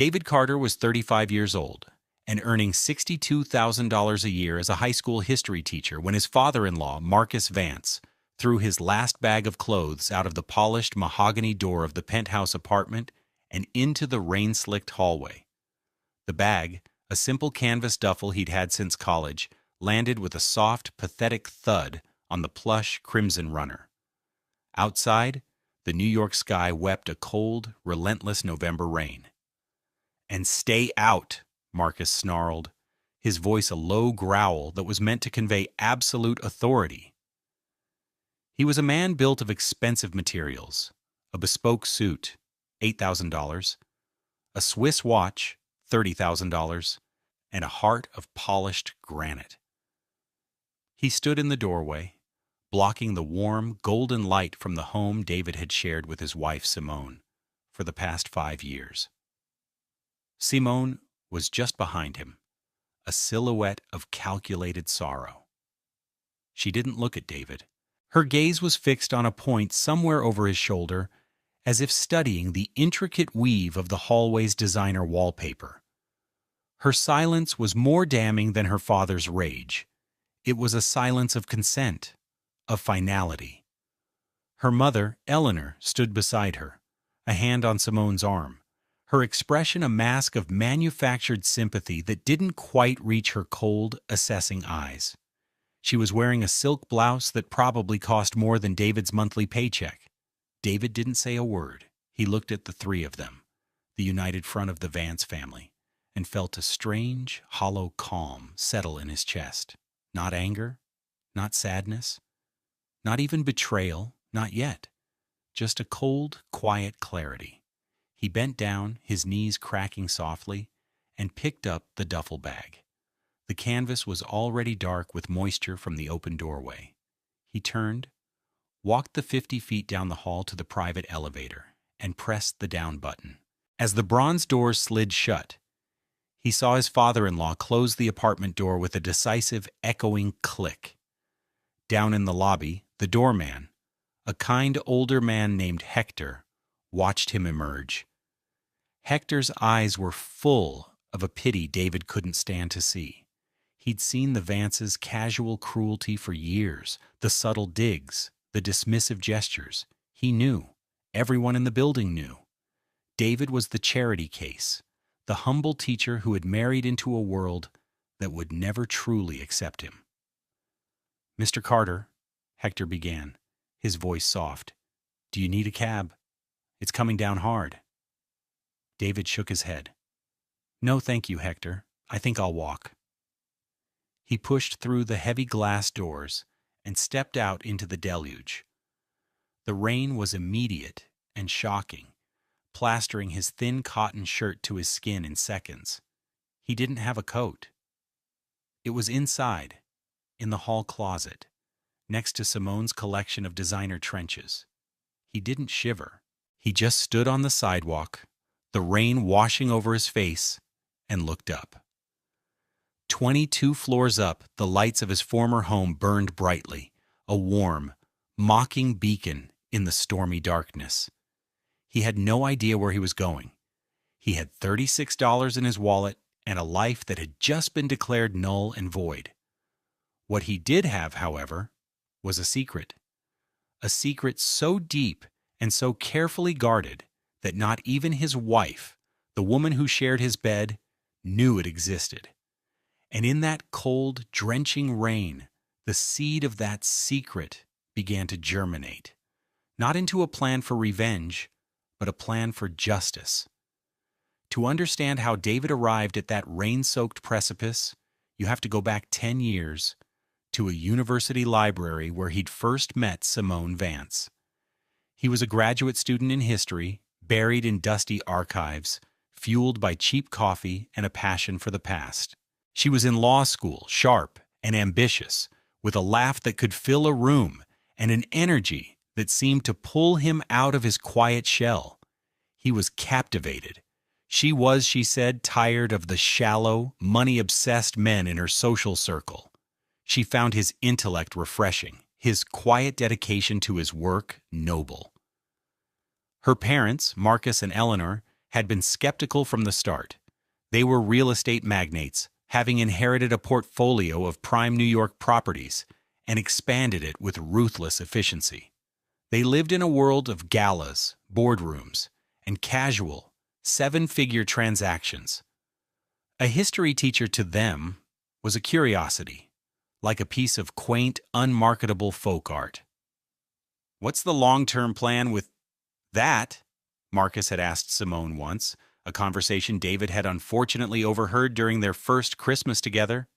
David Carter was 35 years old and earning $62,000 a year as a high school history teacher when his father-in-law, Marcus Vance, threw his last bag of clothes out of the polished mahogany door of the penthouse apartment and into the rain-slicked hallway. The bag, a simple canvas duffel he'd had since college, landed with a soft, pathetic thud on the plush crimson runner. Outside, the New York sky wept a cold, relentless November rain. "And stay out," Marcus snarled, his voice a low growl that was meant to convey absolute authority. He was a man built of expensive materials, a bespoke suit, $8,000, a Swiss watch, $30,000, and a heart of polished granite. He stood in the doorway, blocking the warm, golden light from the home David had shared with his wife, Simone, for the past 5 years. Simone was just behind him, a silhouette of calculated sorrow. She didn't look at David. Her gaze was fixed on a point somewhere over his shoulder, as if studying the intricate weave of the hallway's designer wallpaper. Her silence was more damning than her father's rage. It was a silence of consent, of finality. Her mother, Eleanor, stood beside her, a hand on Simone's arm, her expression a mask of manufactured sympathy that didn't quite reach her cold, assessing eyes. She was wearing a silk blouse that probably cost more than David's monthly paycheck. David didn't say a word. He looked at the three of them, the united front of the Vance family, and felt a strange, hollow calm settle in his chest. Not anger, not sadness, not even betrayal, not yet. Just a cold, quiet clarity. He bent down, his knees cracking softly, and picked up the duffel bag. The canvas was already dark with moisture from the open doorway. He turned, walked the 50 feet down the hall to the private elevator, and pressed the down button. As the bronze doors slid shut, he saw his father-in-law close the apartment door with a decisive, echoing click. Down in the lobby, the doorman, a kind older man named Hector, watched him emerge. Hector's eyes were full of a pity David couldn't stand to see. He'd seen the Vances' casual cruelty for years, the subtle digs, the dismissive gestures. He knew. Everyone in the building knew. David was the charity case, the humble teacher who had married into a world that would never truly accept him. "Mr. Carter," Hector began, his voice soft, "do you need a cab? It's coming down hard." David shook his head. "No, thank you, Hector. I think I'll walk." He pushed through the heavy glass doors and stepped out into the deluge. The rain was immediate and shocking, plastering his thin cotton shirt to his skin in seconds. He didn't have a coat. It was inside, in the hall closet, next to Simone's collection of designer trenches. He didn't shiver. He just stood on the sidewalk, the rain washing over his face, and looked up. 22 floors up, the lights of his former home burned brightly, a warm, mocking beacon in the stormy darkness. He had no idea where he was going. He had $36 in his wallet and a life that had just been declared null and void. What he did have, however, was a secret so deep and so carefully guarded that not even his wife, the woman who shared his bed, knew it existed. And in that cold, drenching rain, the seed of that secret began to germinate, not into a plan for revenge, but a plan for justice. To understand how David arrived at that rain-soaked precipice, you have to go back 10 years to a university library where he'd first met Simone Vance. He was a graduate student in history, buried in dusty archives, fueled by cheap coffee and a passion for the past. She was in law school, sharp and ambitious, with a laugh that could fill a room and an energy that seemed to pull him out of his quiet shell. He was captivated. She was, she said, tired of the shallow, money-obsessed men in her social circle. She found his intellect refreshing, his quiet dedication to his work noble. Her parents, Marcus and Eleanor, had been skeptical from the start. They were real estate magnates, having inherited a portfolio of prime New York properties and expanded it with ruthless efficiency. They lived in a world of galas, boardrooms, and casual, seven-figure transactions. A history teacher to them was a curiosity, like a piece of quaint, unmarketable folk art. "What's the long-term plan with that?" Marcus had asked Simone once, a conversation David had unfortunately overheard during their first Christmas together.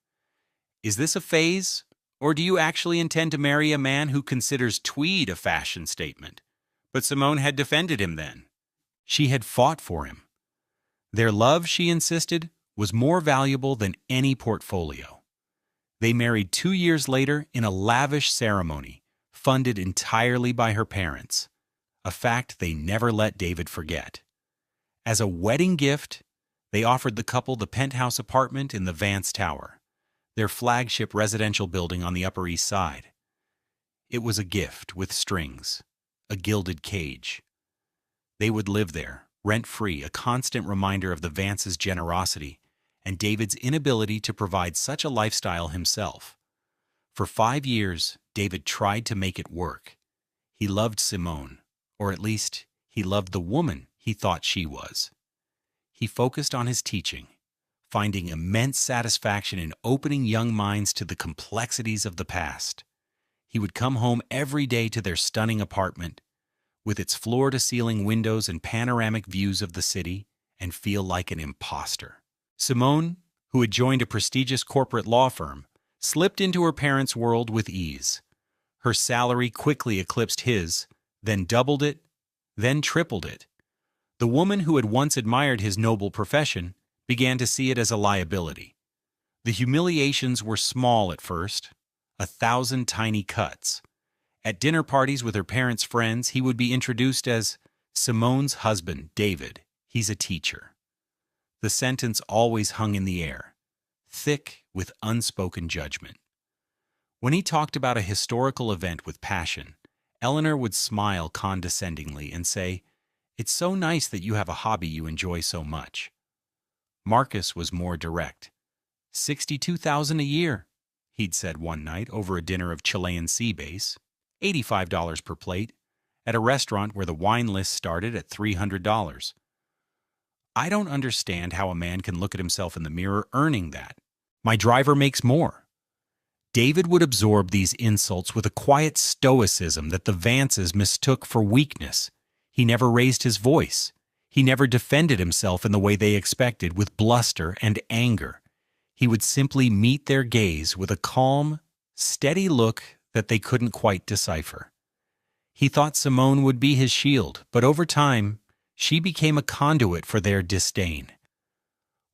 "Is this a phase, or do you actually intend to marry a man who considers tweed a fashion statement?" But Simone had defended him then. She had fought for him. Their love, she insisted, was more valuable than any portfolio. They married 2 years later in a lavish ceremony, funded entirely by her parents, a fact they never let David forget. As a wedding gift, they offered the couple the penthouse apartment in the Vance Tower, their flagship residential building on the Upper East Side. It was a gift with strings, a gilded cage. They would live there, rent-free, a constant reminder of the Vance's generosity and David's inability to provide such a lifestyle himself. For 5 years, David tried to make it work. He loved Simone, or at least he loved the woman he thought she was. He focused on his teaching, finding immense satisfaction in opening young minds to the complexities of the past. He would come home every day to their stunning apartment, with its floor-to-ceiling windows and panoramic views of the city, and feel like an imposter. Simone, who had joined a prestigious corporate law firm, slipped into her parents' world with ease. Her salary quickly eclipsed his, then doubled it, then tripled it. The woman who had once admired his noble profession began to see it as a liability. The humiliations were small at first, 1,000 tiny cuts. At dinner parties with her parents' friends, he would be introduced as Simone's husband, David. He's a teacher. The sentence always hung in the air, thick with unspoken judgment. When he talked about a historical event with passion, Eleanor would smile condescendingly and say, "It's so nice that you have a hobby you enjoy so much." Marcus was more direct. "$62,000 a year," he'd said one night over a dinner of Chilean sea bass, $85 per plate, at a restaurant where the wine list started at $300. "I don't understand how a man can look at himself in the mirror earning that. My driver makes more." David would absorb these insults with a quiet stoicism that the Vances mistook for weakness. He never raised his voice. He never defended himself in the way they expected, with bluster and anger. He would simply meet their gaze with a calm, steady look that they couldn't quite decipher. He thought Simone would be his shield, but over time, she became a conduit for their disdain.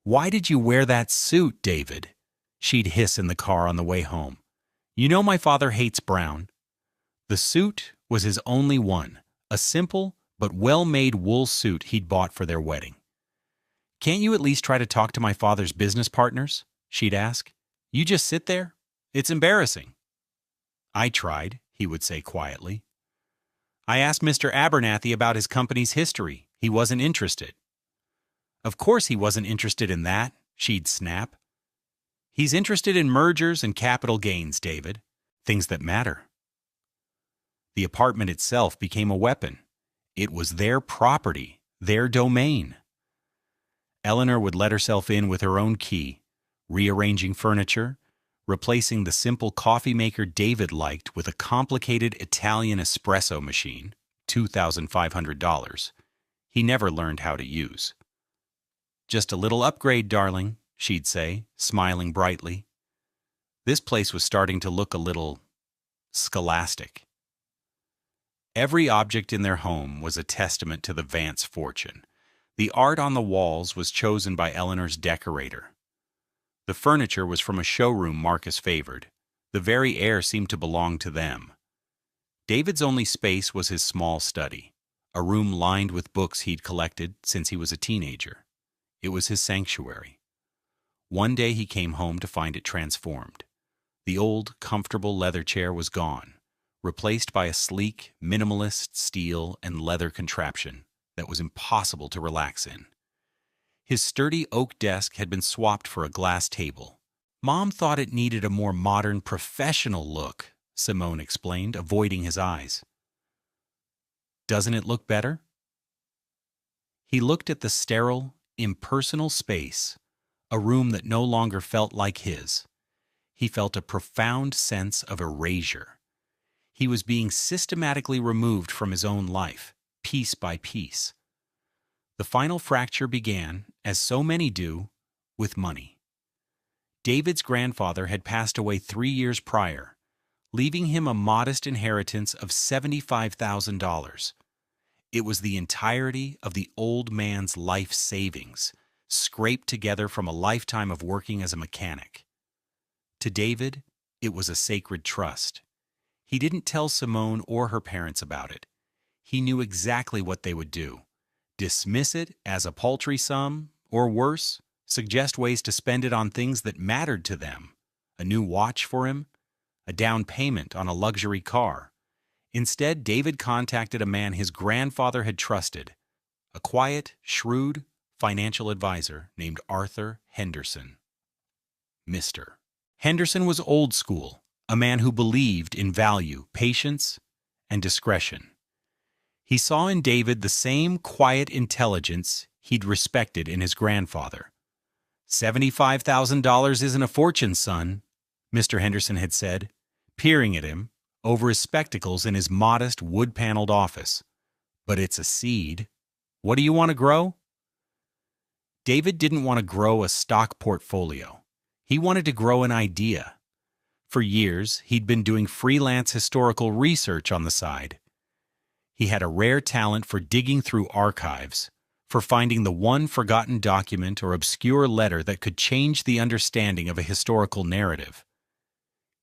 "Why did you wear that suit, David?" she'd hiss in the car on the way home. "You know my father hates brown." The suit was his only one, a simple but well-made wool suit he'd bought for their wedding. "Can't you at least try to talk to my father's business partners?" she'd ask. "You just sit there? It's embarrassing." "I tried," he would say quietly. "I asked Mr. Abernathy about his company's history. He wasn't interested." "Of course he wasn't interested in that," she'd snap. "He's interested in mergers and capital gains, David. Things that matter." The apartment itself became a weapon. It was their property, their domain. Eleanor would let herself in with her own key, rearranging furniture, replacing the simple coffee maker David liked with a complicated Italian espresso machine, $2,500. He never learned how to use. "Just a little upgrade, darling," she'd say, smiling brightly. This place was starting to look a little scholastic. Every object in their home was a testament to the Vance fortune. The art on the walls was chosen by Eleanor's decorator. The furniture was from a showroom Marcus favored. The very air seemed to belong to them. David's only space was his small study, a room lined with books he'd collected since he was a teenager. It was his sanctuary. One day he came home to find it transformed. The old, comfortable leather chair was gone, replaced by a sleek, minimalist steel and leather contraption that was impossible to relax in. His sturdy oak desk had been swapped for a glass table. Mom thought it needed a more modern, professional look, Simone explained, avoiding his eyes. Doesn't it look better? He looked at the sterile, impersonal space, a room that no longer felt like his. He felt a profound sense of erasure. He was being systematically removed from his own life, piece by piece. The final fracture began, as so many do, with money. David's grandfather had passed away 3 years prior, leaving him a modest inheritance of $75,000. It was the entirety of the old man's life savings, scraped together from a lifetime of working as a mechanic. To David, it was a sacred trust. He didn't tell Simone or her parents about it. He knew exactly what they would do: dismiss it as a paltry sum, or worse, suggest ways to spend it on things that mattered to them: a new watch for him, a down payment on a luxury car. Instead, David contacted a man his grandfather had trusted, a quiet, shrewd financial advisor named Arthur Henderson. Mr. Henderson was old school, a man who believed in value, patience, and discretion. He saw in David the same quiet intelligence he'd respected in his grandfather. $75,000 isn't a fortune, son, Mr. Henderson had said, peering at him over his spectacles in his modest wood-paneled office. But it's a seed. What do you want to grow? David didn't want to grow a stock portfolio. He wanted to grow an idea. For years, he'd been doing freelance historical research on the side. He had a rare talent for digging through archives, for finding the one forgotten document or obscure letter that could change the understanding of a historical narrative.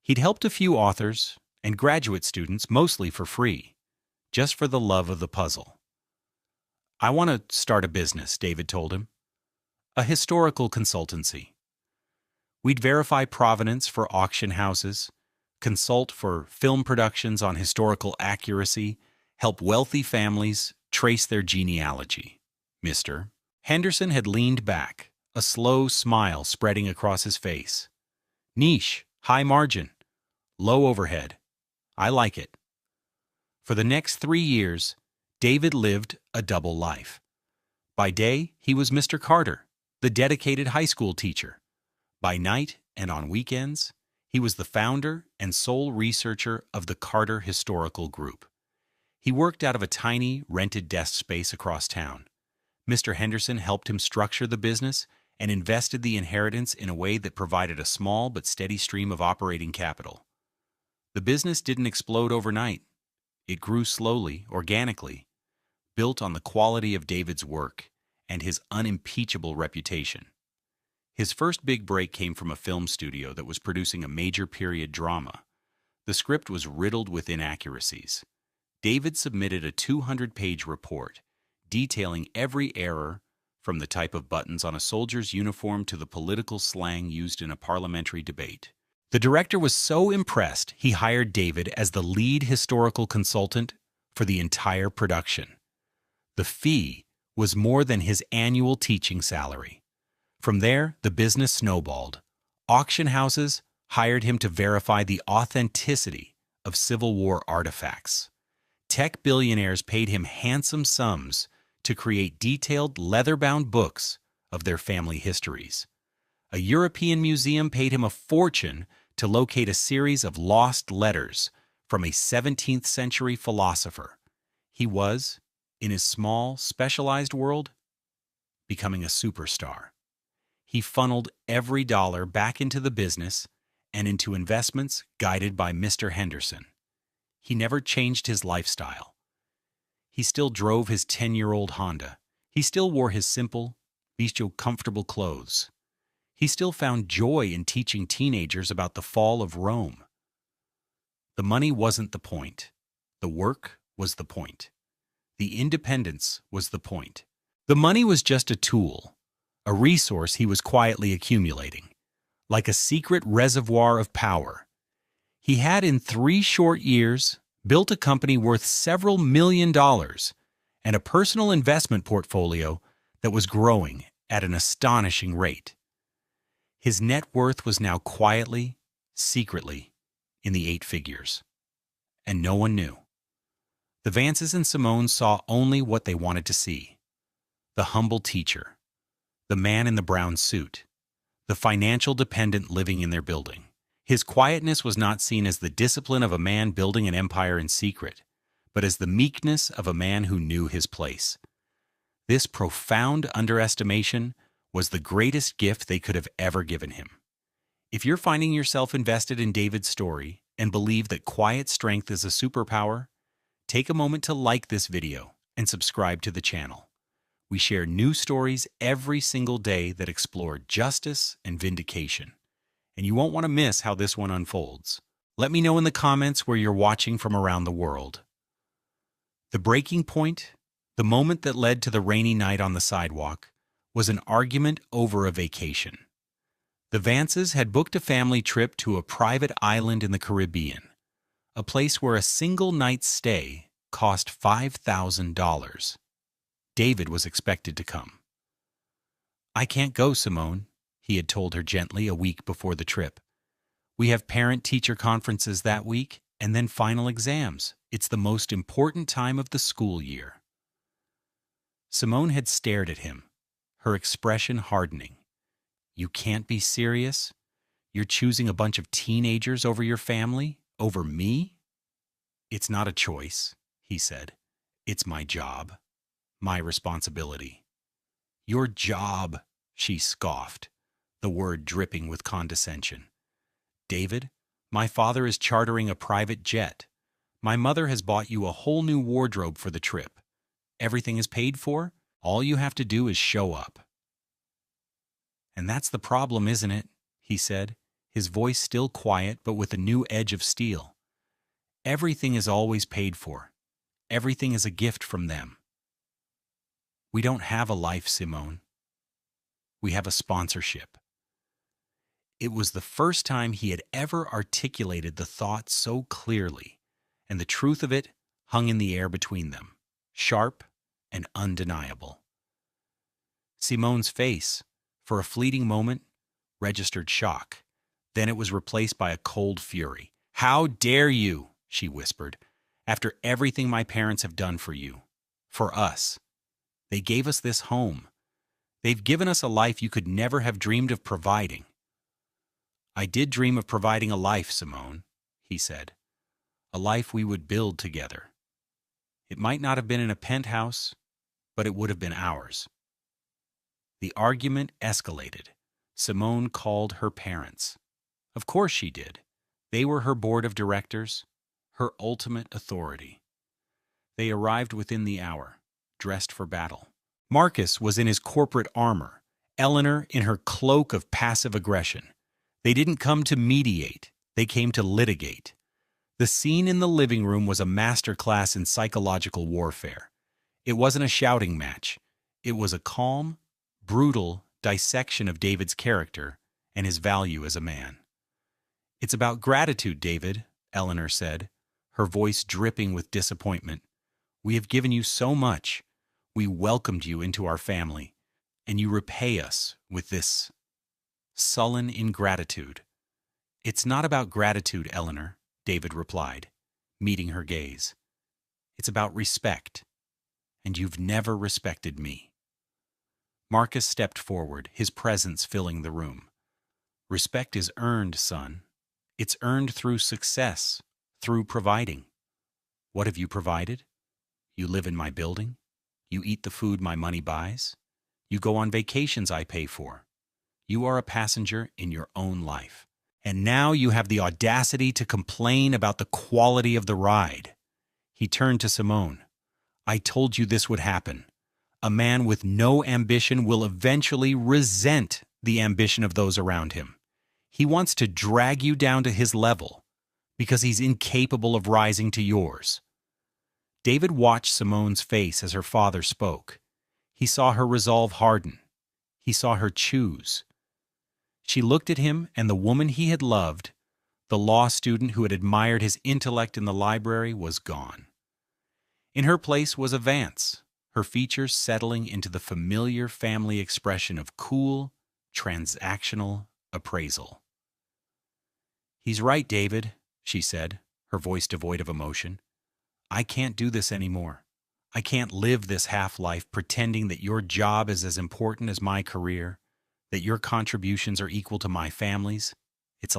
He'd helped a few authors and graduate students, mostly for free, just for the love of the puzzle. I want to start a business, David told him. A historical consultancy. We'd verify provenance for auction houses, consult for film productions on historical accuracy, help wealthy families trace their genealogy. Mr. Henderson had leaned back, a slow smile spreading across his face. Niche, high margin, low overhead. I like it. For the next 3 years, David lived a double life. By day, he was Mr. Carter, the dedicated high school teacher. By night and on weekends, he was the founder and sole researcher of the Carter Historical Group. He worked out of a tiny, rented desk space across town. Mr. Henderson helped him structure the business and invested the inheritance in a way that provided a small but steady stream of operating capital. The business didn't explode overnight. It grew slowly, organically, built on the quality of David's work and his unimpeachable reputation. His first big break came from a film studio that was producing a major period drama. The script was riddled with inaccuracies. David submitted a 200-page report detailing every error, from the type of buttons on a soldier's uniform to the political slang used in a parliamentary debate. The director was so impressed, he hired David as the lead historical consultant for the entire production. The fee was more than his annual teaching salary. From there, the business snowballed. Auction houses hired him to verify the authenticity of Civil War artifacts. Tech billionaires paid him handsome sums to create detailed leather-bound books of their family histories. A European museum paid him a fortune to locate a series of lost letters from a 17th century philosopher. He was, in his small, specialized world, becoming a superstar. He funneled every dollar back into the business and into investments guided by Mr. Henderson. He never changed his lifestyle. He still drove his 10-year-old Honda. He still wore his simple, comfortable clothes. He still found joy in teaching teenagers about the fall of Rome. The money wasn't the point. The work was the point. The independence was the point. The money was just a tool, a resource he was quietly accumulating, like a secret reservoir of power. He had, in 3 short years, built a company worth several $1 million and a personal investment portfolio that was growing at an astonishing rate. His net worth was now quietly, secretly, in the 8 figures. And no one knew. The Vances and Simone saw only what they wanted to see. The humble teacher, the man in the brown suit, the financial dependent living in their building. His quietness was not seen as the discipline of a man building an empire in secret, but as the meekness of a man who knew his place. This profound underestimation was the greatest gift they could have ever given him. If you're finding yourself invested in David's story and believe that quiet strength is a superpower, take a moment to like this video and subscribe to the channel. We share new stories every single day that explore justice and vindication, and you won't want to miss how this one unfolds. Let me know in the comments where you're watching from around the world. The breaking point, the moment that led to the rainy night on the sidewalk, was an argument over a vacation. The Vances had booked a family trip to a private island in the Caribbean, a place where a single night's stay cost $5,000. David was expected to come. "I can't go, Simone," he had told her gently a week before the trip. "We have parent-teacher conferences that week and then final exams. It's the most important time of the school year." Simone had stared at him, her expression hardening. "You can't be serious? You're choosing a bunch of teenagers over your family? Over me?" "It's not a choice," he said. "It's my job. My responsibility." "Your job," she scoffed, the word dripping with condescension. "David, my father is chartering a private jet. My mother has bought you a whole new wardrobe for the trip. Everything is paid for. All you have to do is show up." "And that's the problem, isn't it?" he said, his voice still quiet but with a new edge of steel. "Everything is always paid for. Everything is a gift from them." "We don't have a life, Simone. We have a sponsorship." It was the first time he had ever articulated the thought so clearly, and the truth of it hung in the air between them, sharp and undeniable. Simone's face, for a fleeting moment, registered shock. Then it was replaced by a cold fury. "How dare you," she whispered, "after everything my parents have done for you, for us. They gave us this home. They've given us a life you could never have dreamed of providing." "I did dream of providing a life, Simone," he said. "A life we would build together. It might not have been in a penthouse, but it would have been ours." The argument escalated. Simone called her parents. Of course she did. They were her board of directors, her ultimate authority. They arrived within the hour, dressed for battle. Marcus was in his corporate armor, Eleanor in her cloak of passive aggression. They didn't come to mediate, they came to litigate. The scene in the living room was a masterclass in psychological warfare. It wasn't a shouting match. It was a calm, brutal dissection of David's character and his value as a man. "It's about gratitude, David," Eleanor said, her voice dripping with disappointment. "We have given you so much. We welcomed you into our family, and you repay us with this sullen ingratitude." "It's not about gratitude, Eleanor," David replied, meeting her gaze. "It's about respect, and you've never respected me." Marcus stepped forward, his presence filling the room. "Respect is earned, son. It's earned through success, through providing. What have you provided? You live in my building. You eat the food my money buys. You go on vacations I pay for. You are a passenger in your own life. And now you have the audacity to complain about the quality of the ride." He turned to Simone. "I told you this would happen. A man with no ambition will eventually resent the ambition of those around him. He wants to drag you down to his level because he's incapable of rising to yours." David watched Simone's face as her father spoke. He saw her resolve harden. He saw her choose. She looked at him, and the woman he had loved, the law student who had admired his intellect in the library, was gone. In her place was a Vance, her features settling into the familiar family expression of cool, transactional appraisal. "He's right, David," she said, her voice devoid of emotion. "I can't do this anymore. I can't live this half-life pretending that your job is as important as my career, that your contributions are equal to my family's.